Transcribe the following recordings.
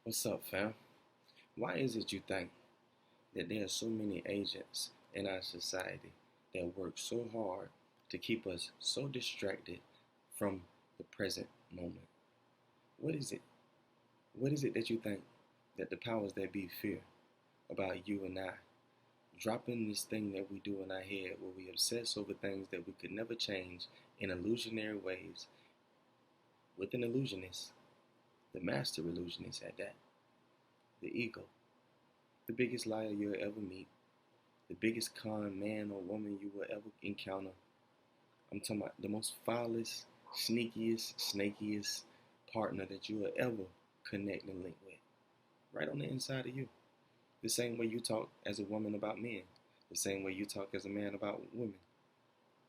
What's up, fam? Why is it you think that there are so many agents in our society that work so hard to keep us so distracted from the present moment? What is it? What is it that you think that the powers that be fear about you and I dropping this thing that we do in our head where we obsess over things that we could never change in illusionary ways with an illusionist, the master illusionist at that, the ego, the biggest liar you'll ever meet, the biggest con man or woman you will ever encounter. I'm talking about the most foulest, sneakiest, snakiest partner that you will ever connect and link with. Right on the inside of you. The same way you talk as a woman about men. The same way you talk as a man about women.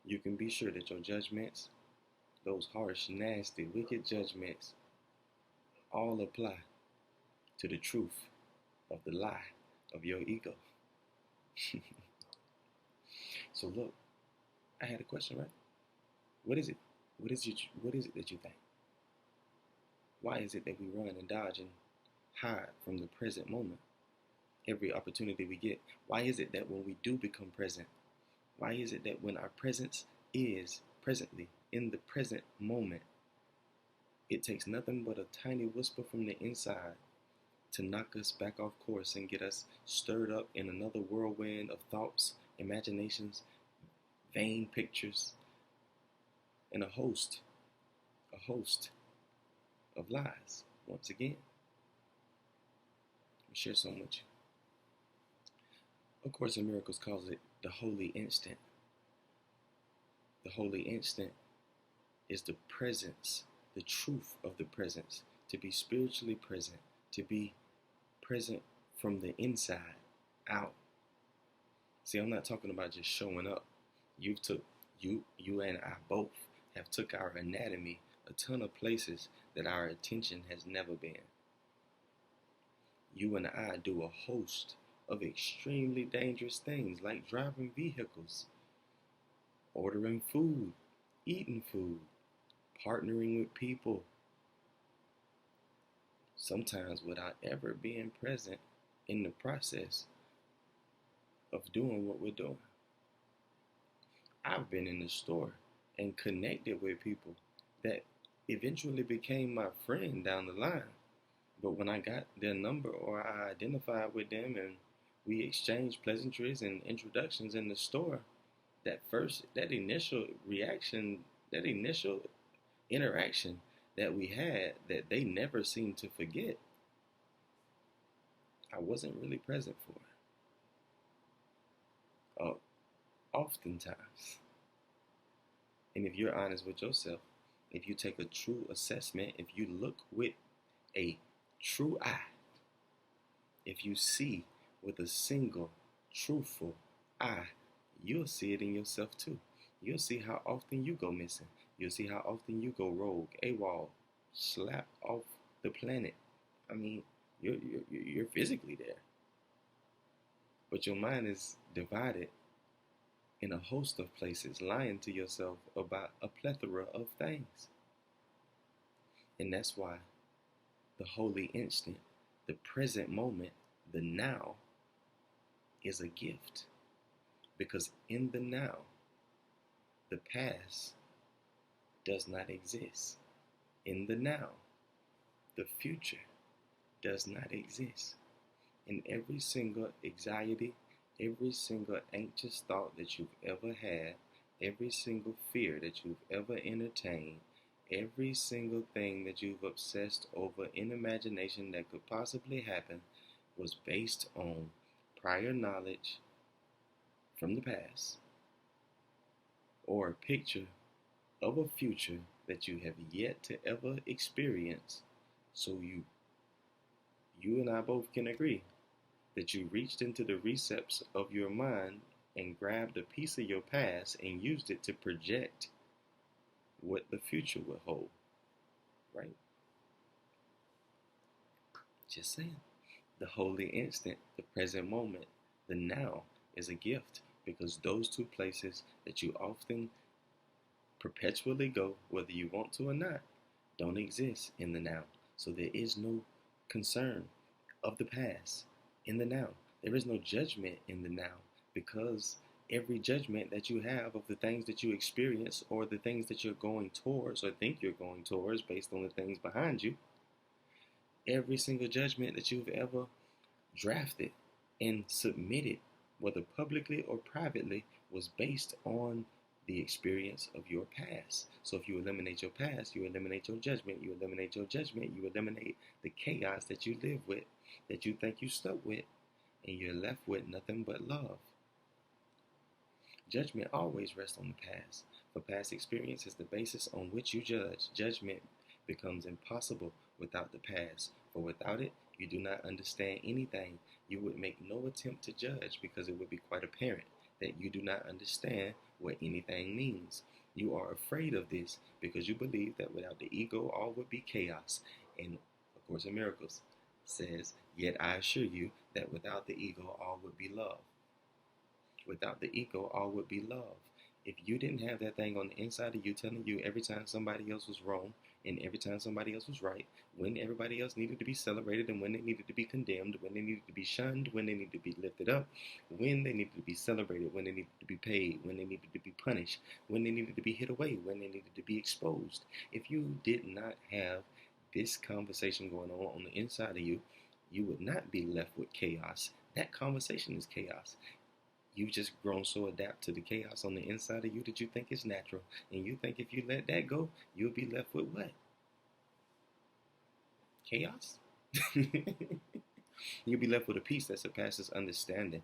You can be sure that your judgments, those harsh, nasty, wicked judgments, all apply to the truth of the lie of your ego. So look, I had a question, right? What is it? What is it that you think? Why is it that we run and dodge and hide from the present moment every opportunity we get? Why is it that when we do become present, why is it that when our presence is presently in the present moment, it takes nothing but a tiny whisper from the inside to knock us back off course and get us stirred up in another whirlwind of thoughts, imaginations, vain pictures, and a host of lies. Once again, I'll share some with you. Of Course in Miracles calls it the holy instant. The holy instant is the presence, the truth of the presence, to be spiritually present, to be present from the inside out. See, I'm not talking about just showing up. You and I both have took our anatomy a ton of places that our attention has never been. You and I do a host of extremely dangerous things like driving vehicles, ordering food, eating food, partnering with people, sometimes without ever being present in the process of doing what we're doing. I've been in the store and connected with people that eventually became my friend down the line. But when I got their number or I identified with them and we exchanged pleasantries and introductions in the store, that initial reaction, that initial interaction that we had that they never seemed to forget, I wasn't really present for. Oftentimes. And if you're honest with yourself, if you take a true assessment, if you look with a true eye, if you see with a single truthful eye, you'll see it in yourself too. You'll see how often you go missing. You'll see how often you go rogue, AWOL, slap off the planet. I mean, you're physically there. But your mind is divided in a host of places, lying to yourself about a plethora of things. And that's why the holy instant, the present moment, the now, is a gift. Because in the now, the past does not exist. In the now, the future does not exist. In every single anxiety, every single anxious thought that you've ever had, every single fear that you've ever entertained, every single thing that you've obsessed over in imagination that could possibly happen was based on prior knowledge from the past or a picture of a future that you have yet to ever experience. So you and I both can agree that you reached into the recesses of your mind and grabbed a piece of your past and used it to project what the future will hold, right? Just saying. The holy instant, the present moment, the now is a gift because those two places that you often perpetually go, whether you want to or not, don't exist in the now. So there is no concern of the past in the now. There is no judgment in the now, because every judgment that you have of the things that you experience or the things that you're going towards or think you're going towards based on the things behind you, every single judgment that you've ever drafted and submitted, whether publicly or privately, was based on the experience of your past. So if you eliminate your past, you eliminate your judgment. You eliminate your judgment, you eliminate the chaos that you live with, that you think you stuck with, and you're left with nothing but love. Judgment always rests on the past, for past experience is the basis on which you judge. Judgment becomes impossible without the past, for without it, you do not understand anything. You would make no attempt to judge, because it would be quite apparent that you do not understand what anything means. You are afraid of this because you believe that without the ego, all would be chaos. And A Course in Miracles says, yet I assure you that without the ego, all would be love. Without the ego, all would be love. If you didn't have that thing on the inside of you telling you every time somebody else was wrong and every time somebody else was right, when everybody else needed to be celebrated and when they needed to be condemned, when they needed to be shunned, when they needed to be lifted up, when they needed to be celebrated, when they needed to be paid, when they needed to be punished, when they needed to be hid away, when they needed to be exposed. If you did not have this conversation going on the inside of you, you would not be left with chaos. That conversation is chaos. You've just grown so adapt to the chaos on the inside of you that you think it's natural. And you think if you let that go, you'll be left with what? Chaos? You'll be left with a peace that surpasses understanding.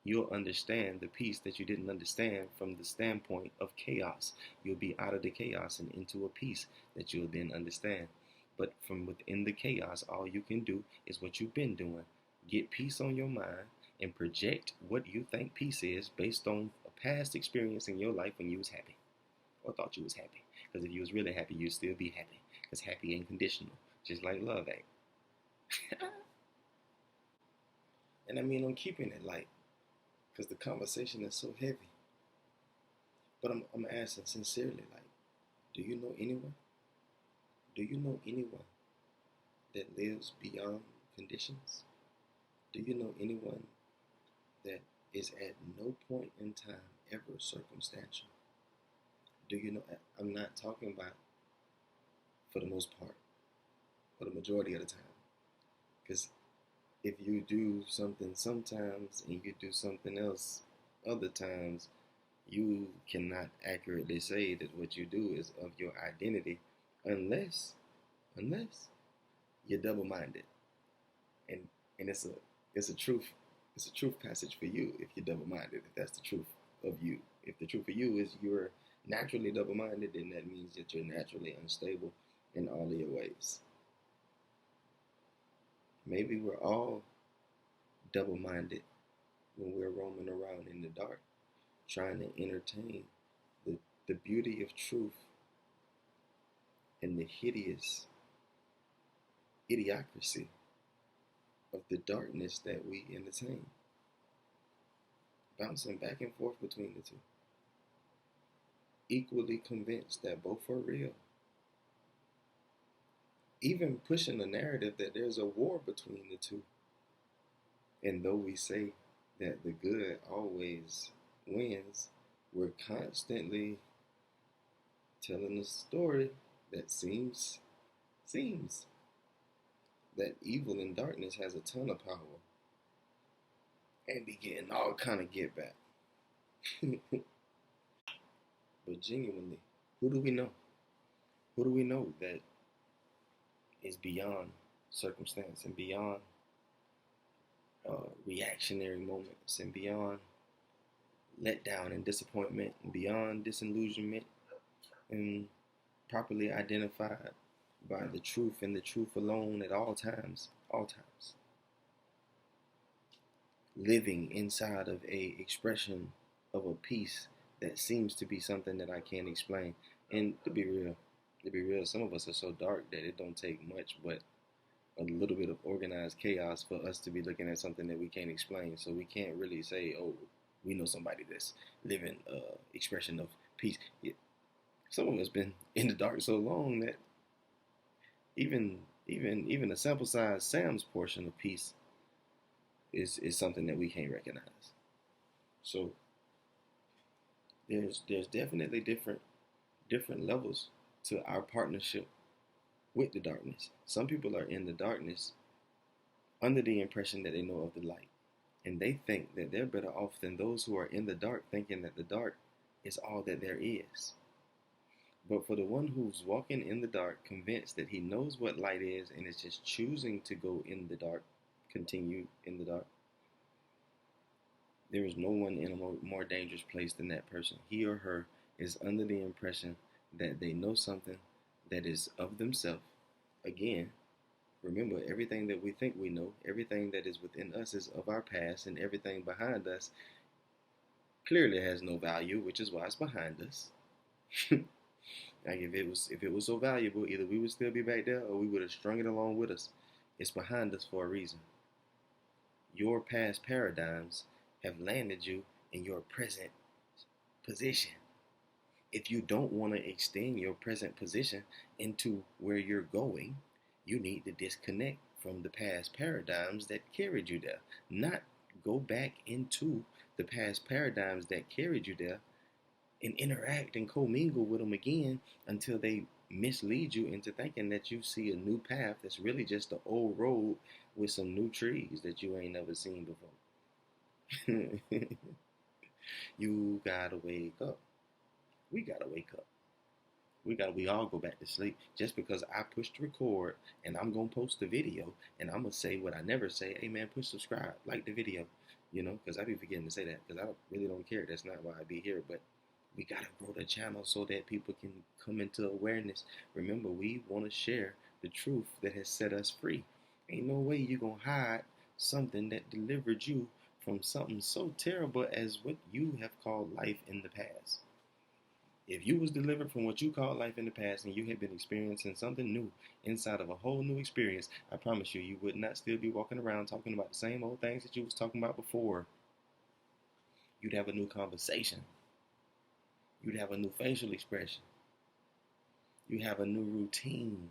You'll understand the peace that you didn't understand from the standpoint of chaos. You'll be out of the chaos and into a peace that you'll then understand. But from within the chaos, all you can do is what you've been doing. Get peace on your mind and project what you think peace is based on a past experience in your life when you was happy or thought you was happy. Because if you was really happy, you'd still be happy. Because happy ain't conditional, just like love ain't. And I mean, I'm keeping it light because the conversation is so heavy. But I'm asking sincerely, like, do you know anyone? Do you know anyone that lives beyond conditions? Do you know anyone that is at no point in time ever circumstantial? Do you know? I'm not talking about for the most part, for the majority of the time. Because if you do something sometimes and you do something else other times, you cannot accurately say that what you do is of your identity unless you're double-minded. And it's a truth passage for you if you're double-minded, if that's the truth of you. If the truth of you is you're naturally double-minded, then that means that you're naturally unstable in all of your ways. Maybe we're all double-minded when we're roaming around in the dark, trying to entertain the beauty of truth and the hideous idiocracy of the darkness that we entertain, bouncing back and forth between the two, equally convinced that both are real, even pushing the narrative that there's a war between the two. And though we say that the good always wins, we're constantly telling a story that seems that evil and darkness has a ton of power and be getting all kind of get back. But genuinely, who do we know? Who do we know that is beyond circumstance and beyond reactionary moments and beyond letdown and disappointment and beyond disillusionment and properly identified by the truth and the truth alone at all times, living inside of a expression of a peace that seems to be something that I can't explain. And to be real, some of us are so dark that it don't take much but a little bit of organized chaos for us to be looking at something that we can't explain. So we can't really say, oh, we know somebody that's living expression of peace. Yeah. Some of us been in the dark so long that even Even a sample size Sam's portion of peace is something that we can't recognize. So there's definitely different levels to our partnership with the darkness. Some people are in the darkness under the impression that they know of the light. And they think that they're better off than those who are in the dark, thinking that the dark is all that there is. But for the one who's walking in the dark, convinced that he knows what light is and is just choosing to go in the dark, continue in the dark, there is no one in a more dangerous place than that person. He or her is under the impression that they know something that is of themselves. Again, remember, everything that we think we know, everything that is within us is of our past, and everything behind us clearly has no value, which is why it's behind us. Like if it was so valuable, either we would still be back there or we would have strung it along with us. It's behind us for a reason. Your past paradigms have landed you in your present position. If you don't want to extend your present position into where you're going, you need to disconnect from the past paradigms that carried you there. Not go back into the past paradigms that carried you there and interact and commingle with them again until they mislead you into thinking that you see a new path that's really just the old road with some new trees that you ain't never seen before. You gotta wake up. We gotta wake up. We all go back to sleep. Just because I pushed record and I'm gonna post the video and I'm gonna say what I never say, hey man, push subscribe, like the video, because I be forgetting to say that because I really don't care. That's not why I be here. But we gotta grow the channel so that people can come into awareness. Remember, we want to share the truth that has set us free. Ain't no way you gonna hide something that delivered you from something so terrible as what you have called life in the past. If you was delivered from what you call life in the past and you had been experiencing something new inside of a whole new experience, I promise you, you would not still be walking around talking about the same old things that you was talking about before. You'd have a new conversation. You'd have a new facial expression. You have a new routine.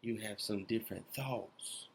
You have some different thoughts.